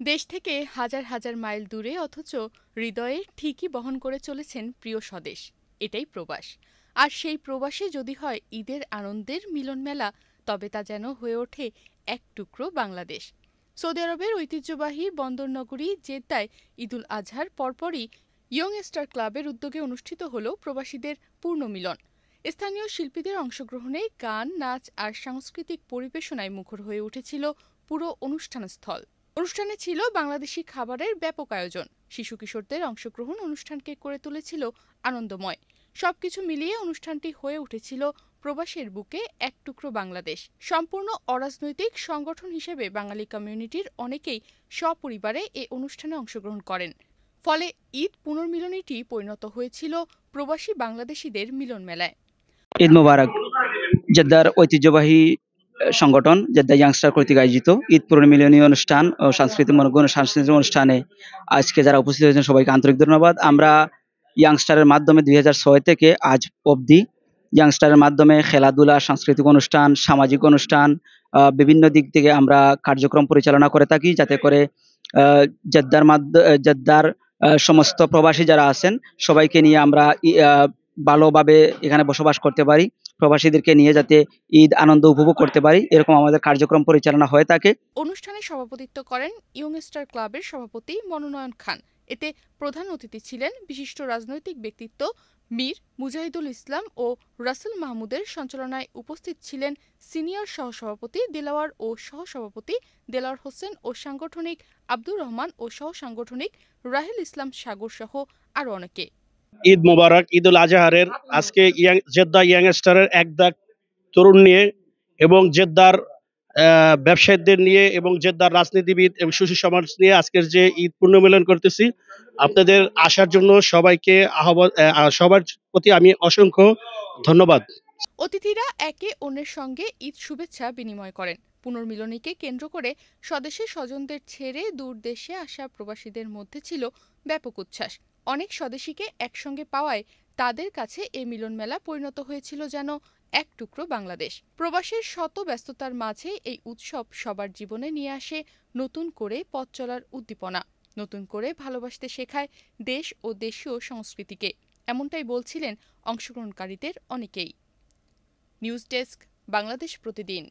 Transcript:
দেশ থেকে হাজার হাজার মাইল দূরে অথচ হৃদয়ে ঠিকই বহন করে চলেছেন প্রিয় স্বদেশ। এটাই প্রবাস। আর সেই প্রবাসে যদি হয় ঈদের আনন্দের মিলনমেলা, তবে তা যেন হয়ে ওঠে এক টুকরো বাংলাদেশ। সৌদি আরবের ঐতিহ্যবাহী বন্দরনগরী জেদ্দায় ঈদুল আজহার পরপরই ইয়ং স্টার ক্লাবের উদ্যোগে অনুষ্ঠিত হলো প্রবাসীদের পূর্ণ মিলন। স্থানীয় শিল্পীদের অংশগ্রহণে গান, নাচ আর সাংস্কৃতিক পরিবেশনায় মুখর হয়ে উঠেছিল পুরো অনুষ্ঠানস্থল। অনুষ্ঠানে ছিল বাংলাদেশি খাবারের ব্যাপক আয়োজন। শিশু কিশোরদের অংশগ্রহণ অনুষ্ঠানকে করে তুলেছিল আনন্দময়। সবকিছু মিলিয়ে অনুষ্ঠানটি হয়ে উঠেছিল প্রবাসের বুকে এক টুকরো বাংলাদেশ। সম্পূর্ণ অরাজনৈতিক সংগঠন হিসেবে বাঙালি কমিউনিটির অনেকেই সপরিবারে এ অনুষ্ঠানে অংশগ্রহণ করেন। ফলে ঈদ পুনর্মিলনীটি পরিণত হয়েছিল প্রবাসী বাংলাদেশিদের মিলন মেলায়। ঈদ মোবারক। জেদ্দার ঐতিহ্যবাহী সংগঠন জেদ্দা ইয়াংস্টার কর্তৃক আয়োজিত ঈদ পুনর্মিলনী অনুষ্ঠান ও সাংস্কৃতিক অনুষ্ঠানে আজকে যারা উপস্থিত হয়েছেন সবাইকে আন্তরিক ধন্যবাদ। আমরা ইয়াংস্টারের মাধ্যমে ২০০৬ থেকে আজ অবধি ইয়াংস্টারের মাধ্যমে খেলাধুলা, সাংস্কৃতিক অনুষ্ঠান, সামাজিক অনুষ্ঠান, বিভিন্ন দিক থেকে আমরা কার্যক্রম পরিচালনা করে থাকি, যাতে করে জেদ্দার সমস্ত প্রবাসী যারা আছেন সবাইকে নিয়ে আমরা ভালোভাবে এখানে বসবাস করতে পারি, প্রবাসীদেরকে নিয়ে যাতে ঈদ আনন্দ উপভোগ করতে পারি, এরকম আমাদের কার্যক্রম পরিচালনা হয়ে থাকে। অনুষ্ঠানে সভাপতিত্ব করেন ইয়ং স্টার ক্লাবের সভাপতি মনোনয়ন খান। এতে প্রধান অতিথি ছিলেন বিশিষ্ট রাজনৈতিক ব্যক্তিত্ব মীর মুজাহিদুল ইসলাম ও রাসেল মাহমুদের সঞ্চালনায় উপস্থিত ছিলেন সিনিয়র সহসভাপতি দেলাওয়ার ও সহসভাপতি দেলাওয়ার হোসেন ও সাংগঠনিক আব্দুর রহমান ও সহসাংগঠনিক রাহেল ইসলাম সাগর সহ আরও অনেকে। ঈদ মোবারক। ঈদুল আজহারের আজকে জেদ্দা ইয়াংস্টারের এক দাগ তরুণ নিয়ে এবং জেদ্দার ব্যবসায়ীদের নিয়ে এবং জেদ্দার রাজনীতিবিদ এবং সুশীল সমাজ নিয়ে আজকের যে ঈদ পুনর্মিলন করতেছি, আপনাদের আসার জন্য সবাইকে সবার প্রতি আমি অসংখ্য ধন্যবাদ। অতিথিরা একে অন্যের সঙ্গে ঈদ শুভেচ্ছা বিনিময় করেন। পুনর্মিলনীকে কেন্দ্র করে স্বদেশে স্বজনদের ছেড়ে দূর দেশে আসা প্রবাসীদের মধ্যে ছিল ব্যাপক উচ্ছ্বাস। অনেক স্বদেশীকে একসঙ্গে পাওয়ায় তাদের কাছে এ মিলনমেলা পরিণত হয়েছিল যেন এক টুকরো বাংলাদেশ। প্রবাসের শত ব্যস্ততার মাঝে এই উৎসব সবার জীবনে নিয়ে আসে নতুন করে পথ চলার উদ্দীপনা, নতুন করে ভালোবাসতে শেখায় দেশ ও দেশীয় সংস্কৃতিকে। এমনটাই বলছিলেন অংশগ্রহণকারীদের অনেকেই। নিউজ ডেস্ক, বাংলাদেশ প্রতিদিন।